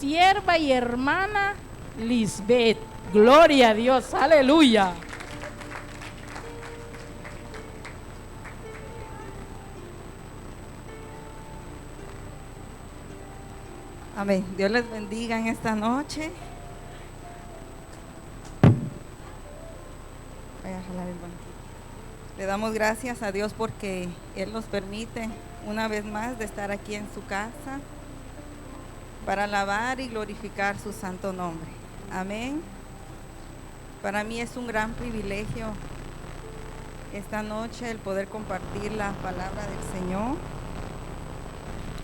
sierva y hermana Lisbeth. Gloria a Dios, aleluya. Amén. Dios les bendiga en esta noche. Voy a jalar el banquito. Le damos gracias a Dios porque Él nos permite una vez más de estar aquí en su casa para alabar y glorificar su santo nombre. Amén. Para mí es un gran privilegio esta noche el poder compartir la palabra del Señor.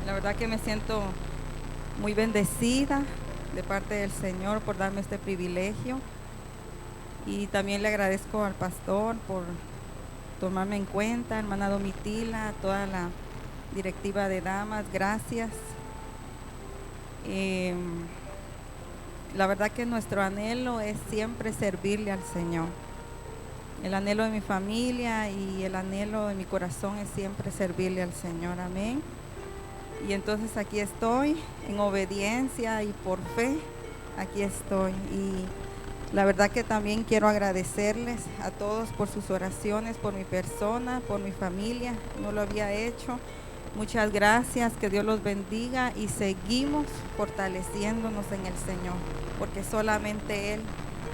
La verdad que me siento muy bendecida de parte del Señor por darme este privilegio, y también le agradezco al pastor por tomarme en cuenta, hermana Domitila, toda la directiva de damas, gracias. La verdad que nuestro anhelo es siempre servirle al Señor. El anhelo de mi familia y el anhelo de mi corazón es siempre servirle al Señor, amén. Y entonces aquí estoy en obediencia y por fe, aquí estoy. Y la verdad que también quiero agradecerles a todos por sus oraciones, por mi persona, por mi familia. No lo había hecho. Muchas gracias, que Dios los bendiga y seguimos fortaleciéndonos en el Señor, porque solamente Él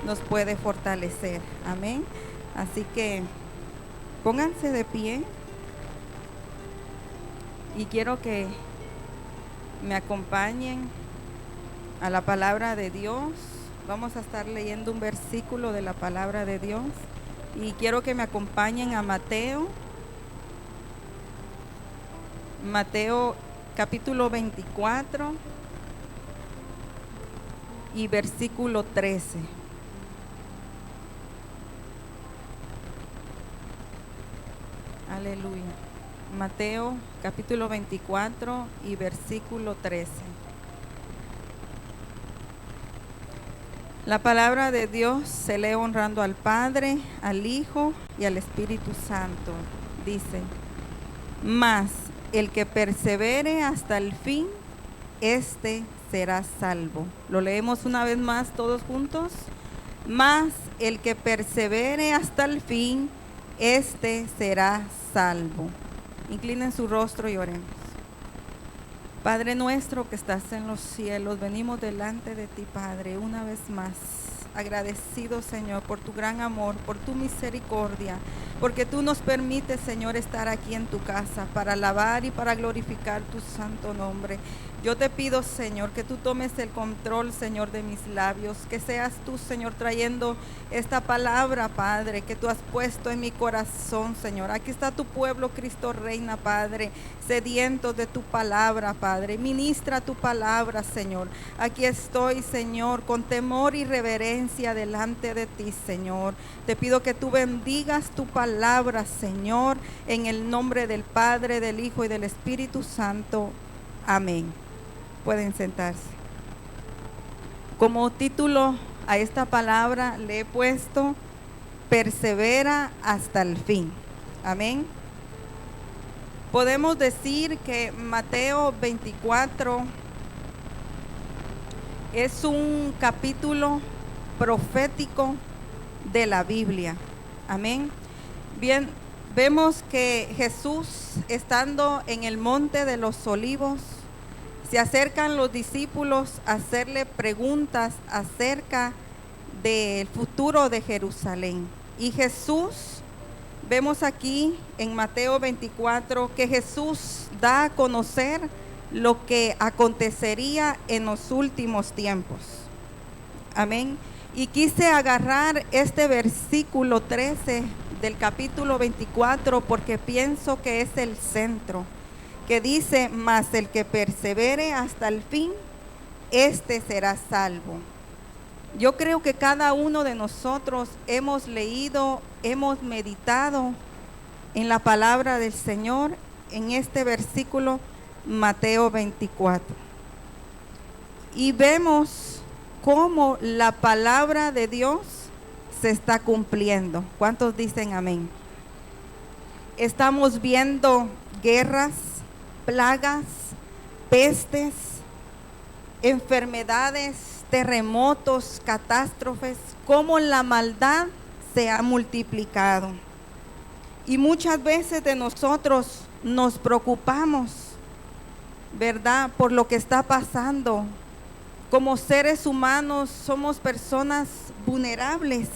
nos puede fortalecer. Amén. Así que pónganse de pie y quiero que me acompañen a la palabra de Dios. Vamos a estar leyendo un versículo de la palabra de Dios y quiero que me acompañen a Mateo capítulo 24 y versículo 13. Aleluya. Mateo capítulo 24 y versículo 13. La palabra de Dios se lee honrando al Padre, al Hijo y al Espíritu Santo. Dice: mas el que persevere hasta el fin, este será salvo. Lo leemos una vez más todos juntos. Mas el que persevere hasta el fin, este será salvo. Inclinen su rostro y oremos. Padre nuestro que estás en los cielos, venimos delante de ti, Padre, una vez más, agradecido, Señor, por tu gran amor, por tu misericordia, porque tú nos permites, Señor, estar aquí en tu casa para alabar y para glorificar tu santo nombre. Yo te pido, Señor, que tú tomes el control, Señor, de mis labios, que seas tú, Señor, trayendo esta palabra, Padre, que tú has puesto en mi corazón, Señor. Aquí está tu pueblo, Cristo reina, Padre, sediento de tu palabra, Padre. Ministra tu palabra, Señor. Aquí estoy, Señor, con temor y reverencia delante de ti, Señor. Te pido que tú bendigas tu palabra, Señor, en el nombre del Padre, del Hijo y del Espíritu Santo. Amén. Pueden sentarse. Como título a esta palabra le he puesto: persevera hasta el fin. Amén. Podemos decir que Mateo 24 es un capítulo profético de la Biblia. Amén. Bien, vemos que Jesús, estando en el monte de los olivos, se acercan los discípulos a hacerle preguntas acerca del futuro de Jerusalén. Y Jesús, vemos aquí en Mateo 24 que Jesús da a conocer lo que acontecería en los últimos tiempos. Amén. Y quise agarrar este versículo 13 del capítulo 24 porque pienso que es el centro, que dice: mas el que persevere hasta el fin, este será salvo. Yo creo que cada uno de nosotros hemos leído, hemos meditado en la palabra del Señor en este versículo Mateo 24. Y vemos cómo la palabra de Dios se está cumpliendo. ¿Cuántos dicen amén? Estamos viendo guerras, plagas, pestes, enfermedades, terremotos, catástrofes, cómo la maldad se ha multiplicado. Y muchas veces de nosotros nos preocupamos, ¿verdad?, por lo que está pasando. Como seres humanos somos personas vulnerables,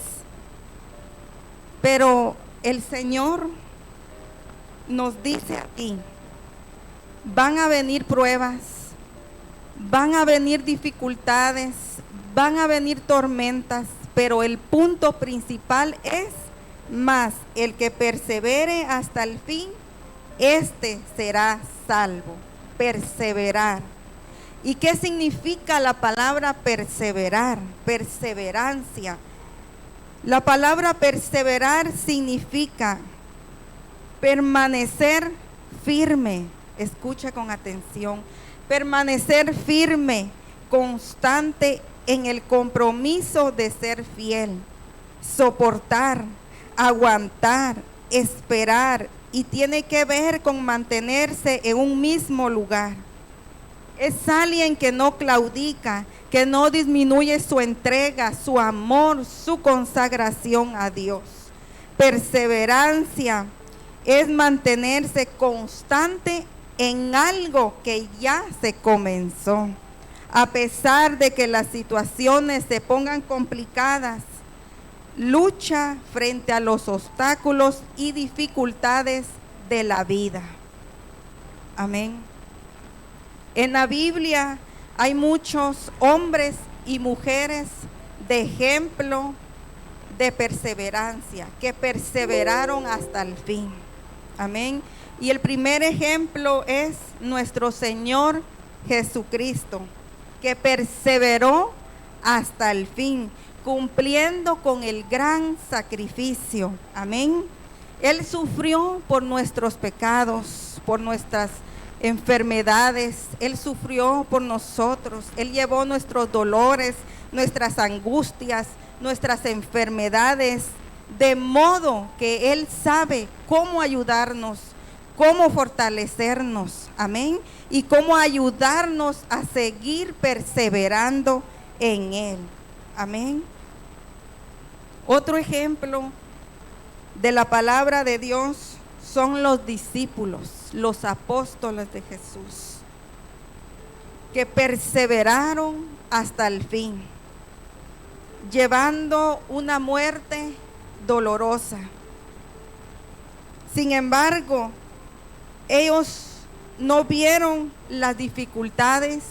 pero el Señor nos dice aquí, van a venir pruebas, van a venir dificultades, van a venir tormentas, pero el punto principal es, más el que persevere hasta el fin, este será salvo. Perseverar. ¿Y qué significa la palabra perseverar? Perseverancia. La palabra perseverar significa permanecer firme. Escucha con atención. Permanecer firme, constante en el compromiso de ser fiel. Soportar, aguantar, esperar, y tiene que ver con mantenerse en un mismo lugar. Es alguien que no claudica, que no disminuye su entrega, su amor, su consagración a Dios. Perseverancia es mantenerse constante en algo que ya se comenzó. A pesar de que las situaciones se pongan complicadas, lucha frente a los obstáculos y dificultades de la vida. Amén. En la Biblia hay muchos hombres y mujeres de ejemplo de perseverancia, que perseveraron hasta el fin. Amén. Y el primer ejemplo es nuestro Señor Jesucristo, que perseveró hasta el fin, cumpliendo con el gran sacrificio. Amén. Él sufrió por nuestros pecados, por nuestras enfermedades. Él sufrió por nosotros. Él llevó nuestros dolores, nuestras angustias, nuestras enfermedades, de modo que Él sabe cómo ayudarnos, cómo fortalecernos. Amén. Y cómo ayudarnos a seguir perseverando en Él. Amén. Otro ejemplo de la palabra de Dios son los discípulos, los apóstoles de Jesús, que perseveraron hasta el fin, llevando una muerte dolorosa. Sin embargo, ellos no vieron las dificultades,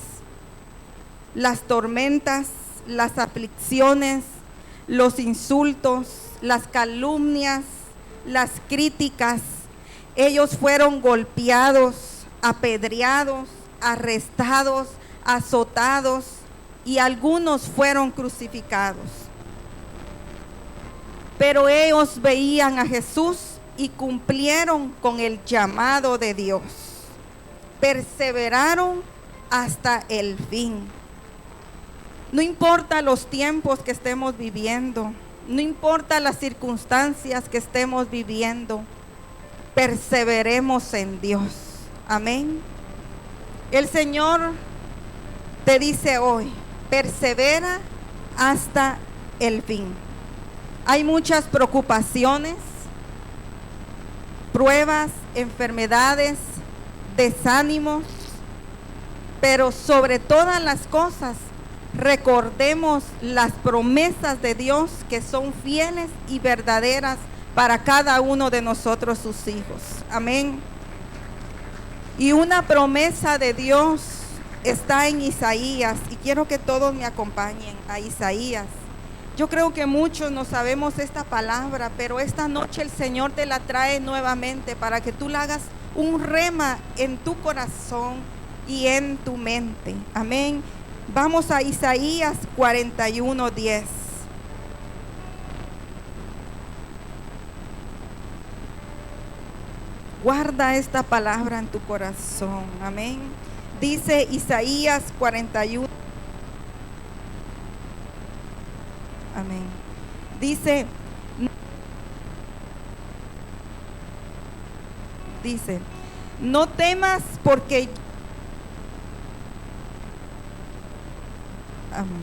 las tormentas, las aflicciones, los insultos, las calumnias, las críticas. Ellos fueron golpeados, apedreados, arrestados, azotados, y algunos fueron crucificados. Pero ellos veían a Jesús y cumplieron con el llamado de Dios. Perseveraron hasta el fin. No importa los tiempos que estemos viviendo, no importa las circunstancias que estemos viviendo, perseveremos en Dios. Amén. El Señor te dice hoy, persevera hasta el fin. Hay muchas preocupaciones, pruebas, enfermedades, desánimos, pero sobre todas las cosas, recordemos las promesas de Dios que son fieles y verdaderas para cada uno de nosotros, sus hijos. Amén. Y una promesa de Dios está en Isaías, y quiero que todos me acompañen a Isaías. Yo creo que muchos no sabemos esta palabra, pero esta noche el Señor te la trae nuevamente para que tú la hagas un rema en tu corazón y en tu mente. Amén. Vamos a Isaías 41:10. Guarda esta palabra en tu corazón. Amén. Dice Isaías 41. Amén. Dice, no temas porque Amén.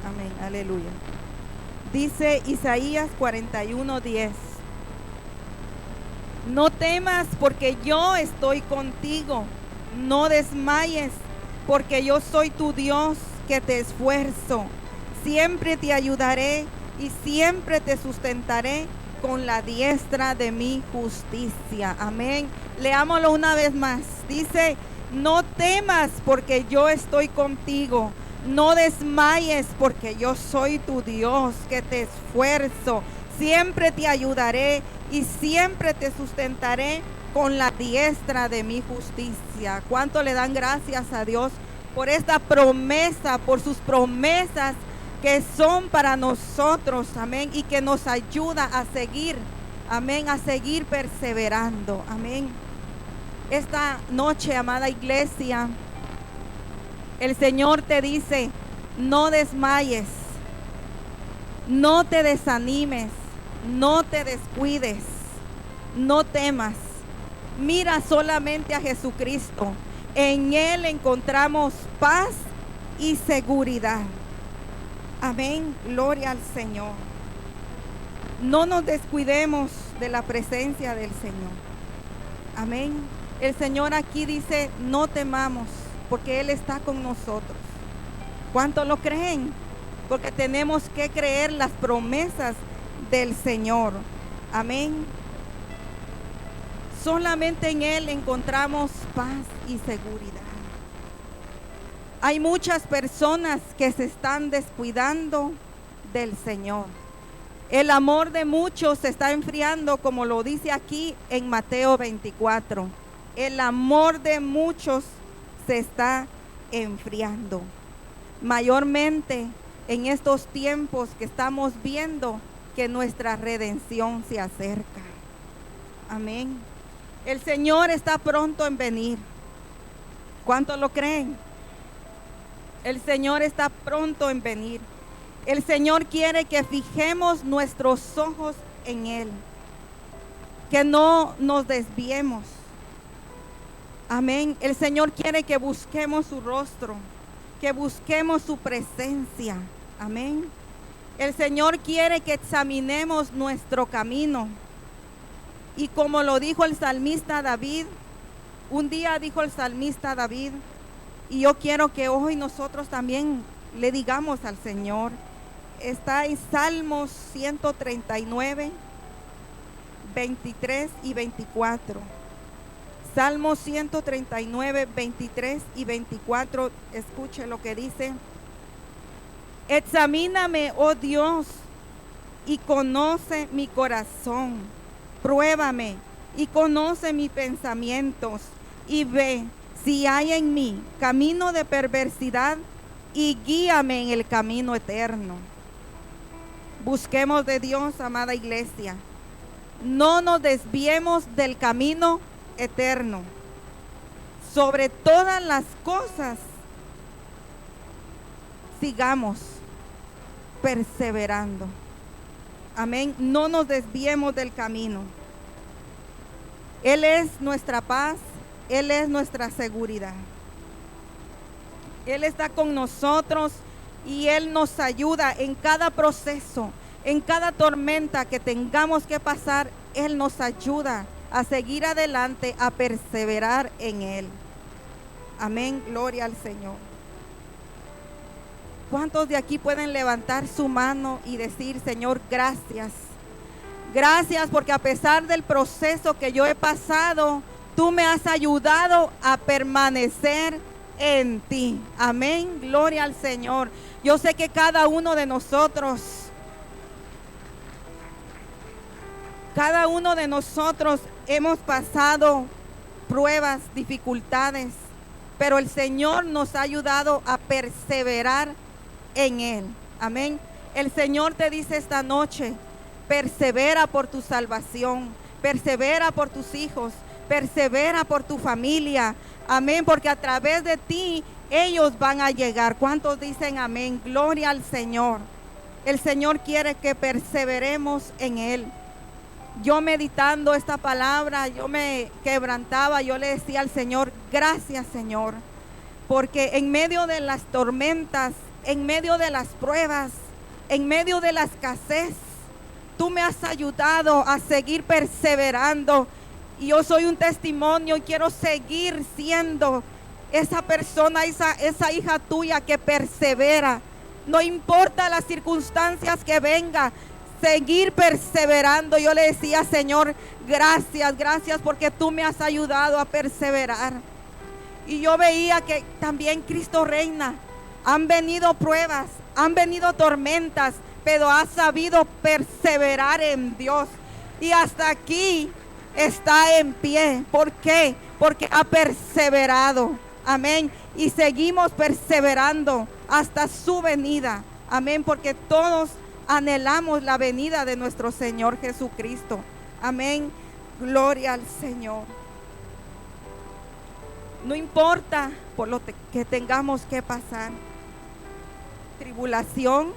Amén, aleluya. Dice Isaías 41:10. No temas porque yo estoy contigo. No desmayes porque yo soy tu Dios que te esfuerzo. Siempre te ayudaré y siempre te sustentaré con la diestra de mi justicia. Amén. Leámoslo una vez más. Dice, no temas porque yo estoy contigo. No desmayes porque yo soy tu Dios que te esfuerzo. Siempre te ayudaré y siempre te sustentaré con la diestra de mi justicia. ¿Cuánto le dan gracias a Dios por esta promesa, por sus promesas que son para nosotros? Amén. Y que nos ayuda a seguir, amén, a seguir perseverando. Amén. Esta noche, amada iglesia, el Señor te dice, no desmayes, no te desanimes, no te descuides, no temas. Mira solamente a Jesucristo. En Él encontramos paz y seguridad. Amén, gloria al Señor. No nos descuidemos de la presencia del Señor. Amén. El Señor aquí dice, no temamos, porque Él está con nosotros. ¿Cuántos lo creen? Porque tenemos que creer las promesas del Señor. Amén. Solamente en Él encontramos paz y seguridad. Hay muchas personas que se están descuidando del Señor. El amor de muchos se está enfriando, como lo dice aquí en Mateo 24. El amor de muchos se está enfriando. Mayormente en estos tiempos que estamos viendo que nuestra redención se acerca. Amén. El Señor está pronto en venir. ¿Cuántos lo creen? El Señor está pronto en venir. El Señor quiere que fijemos nuestros ojos en Él, que no nos desviemos. Amén. El Señor quiere que busquemos su rostro, que busquemos su presencia. Amén. El Señor quiere que examinemos nuestro camino. Y como lo dijo el salmista David, un día dijo el salmista David, y yo quiero que hoy nosotros también le digamos al Señor. Está en Salmos 139, 23 y 24. Salmos 139, 23 y 24. Escuche lo que dice. Examíname, oh Dios, y conoce mi corazón. Pruébame y conoce mis pensamientos y ve si hay en mí camino de perversidad y guíame en el camino eterno. Busquemos de Dios, amada iglesia. No nos desviemos del camino eterno. Sobre todas las cosas, sigamos perseverando. Amén. No nos desviemos del camino. Él es nuestra paz. Él es nuestra seguridad. Él está con nosotros y Él nos ayuda en cada proceso, en cada tormenta que tengamos que pasar. Él nos ayuda a seguir adelante, a perseverar en Él. Amén, gloria al Señor. ¿Cuántos de aquí pueden levantar su mano y decir, Señor, gracias? Gracias porque a pesar del proceso que yo he pasado, tú me has ayudado a permanecer en ti. Amén, gloria al Señor. Yo sé que cada uno de nosotros hemos pasado pruebas, dificultades, pero el Señor nos ha ayudado a perseverar en Él. Amén. El Señor te dice esta noche, persevera por tu salvación, persevera por tus hijos, persevera por tu familia. Amén, porque a través de ti ellos van a llegar. ¿Cuántos dicen amén? Gloria al Señor. El Señor quiere que perseveremos en Él. yo meditando esta palabra, yo me quebrantaba, yo le decía al Señor, gracias Señor, porque en medio de las tormentas, en medio de las pruebas, en medio de la escasez, tú me has ayudado a seguir perseverando. Y yo soy un testimonio y quiero seguir siendo esa persona, esa hija tuya que persevera. No importa las circunstancias que vengan, seguir perseverando. Yo le decía, Señor, gracias porque tú me has ayudado a perseverar. Y yo veía que también Cristo reina. Han venido pruebas, han venido tormentas, pero has sabido perseverar en Dios. Y hasta aquí está en pie. ¿Por qué? Porque ha perseverado. Amén. Y seguimos perseverando hasta su venida. Amén. Porque todos anhelamos la venida de nuestro Señor Jesucristo. Amén. Gloria al Señor. No importa por lo que tengamos que pasar. Tribulación,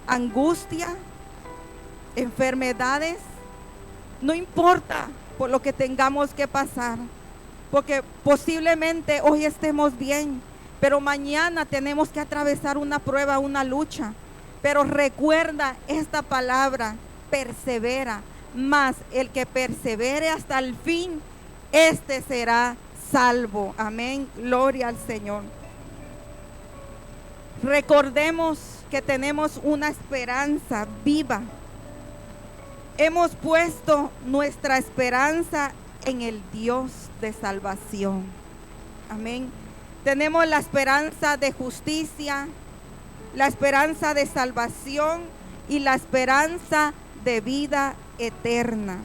angustia, enfermedades. No importa por lo que tengamos que pasar. Porque posiblemente hoy estemos bien, pero mañana tenemos que atravesar una prueba, una lucha. Pero recuerda esta palabra, persevera. Mas el que persevere hasta el fin, este será salvo. Amén. Gloria al Señor. Recordemos que tenemos una esperanza viva. Hemos puesto nuestra esperanza en el Dios de salvación. Amén. Tenemos la esperanza de justicia, la esperanza de salvación y la esperanza de vida eterna.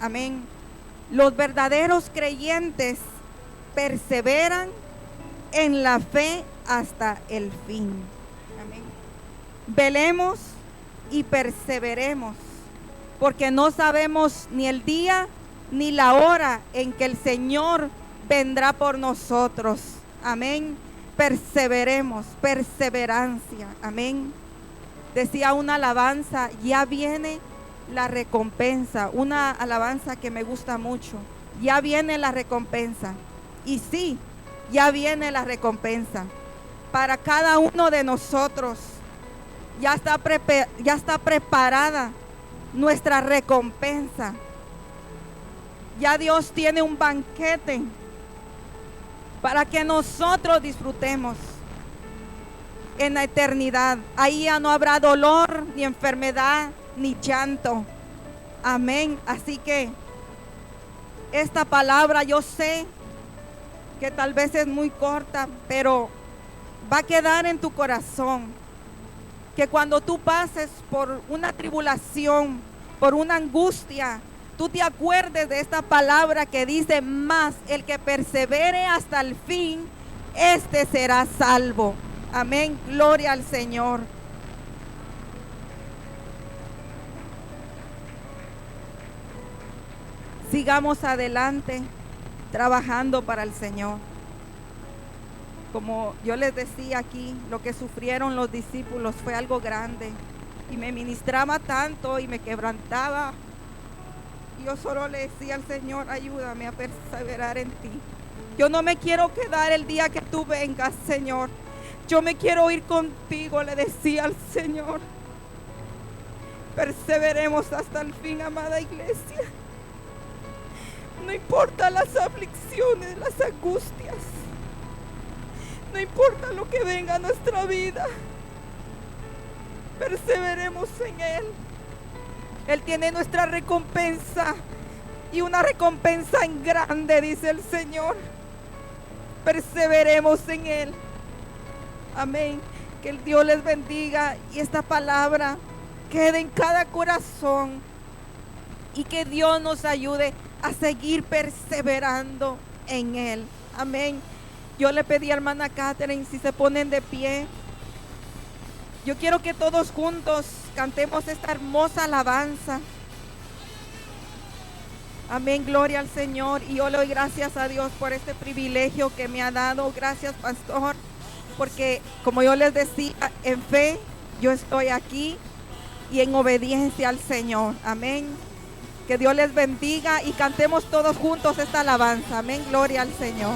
Amén. Los verdaderos creyentes perseveran en la fe hasta el fin. Amén. Velemos y perseveremos, porque no sabemos ni el día ni la hora en que el Señor vendrá por nosotros. Amén. Perseveremos, perseverancia. Amén. Decía una alabanza, ya viene la recompensa. Una alabanza que me gusta mucho. Ya viene la recompensa. Y sí, ya viene la recompensa. Para cada uno de nosotros ya está preparada nuestra recompensa. Ya Dios tiene un banquete para que nosotros disfrutemos en la eternidad. Ahí ya no habrá dolor, ni enfermedad, ni llanto. Amén. Así que esta palabra yo sé que tal vez es muy corta, pero va a quedar en tu corazón. Que cuando tú pases por una tribulación, por una angustia, tú te acuerdes de esta palabra que dice, más el que persevere hasta el fin, este será salvo. Amén, gloria al Señor. Sigamos adelante, trabajando para el Señor. Como yo les decía aquí, lo que sufrieron los discípulos fue algo grande. Y me ministraba tanto y me quebrantaba. Yo solo le decía al Señor, ayúdame a perseverar en ti. Yo no me quiero quedar el día que tú vengas, Señor. Yo me quiero ir contigo, le decía al Señor. Perseveremos hasta el fin, amada iglesia. No importa las aflicciones, las angustias. No importa lo que venga a nuestra vida. Perseveremos en Él. Él tiene nuestra recompensa y una recompensa en grande, dice el Señor. Perseveremos en Él. Amén. Que el Dios les bendiga y esta palabra quede en cada corazón y que Dios nos ayude a seguir perseverando en Él. Amén. Yo le pedí a hermana Catherine si se ponen de pie. Yo quiero que todos juntos cantemos esta hermosa alabanza. Amén, gloria al Señor. Y yo le doy gracias a Dios por este privilegio que me ha dado. Gracias, pastor, porque como yo les decía, en fe yo estoy aquí y en obediencia al Señor. Amén. Que Dios les bendiga y cantemos todos juntos esta alabanza. Amén, gloria al Señor.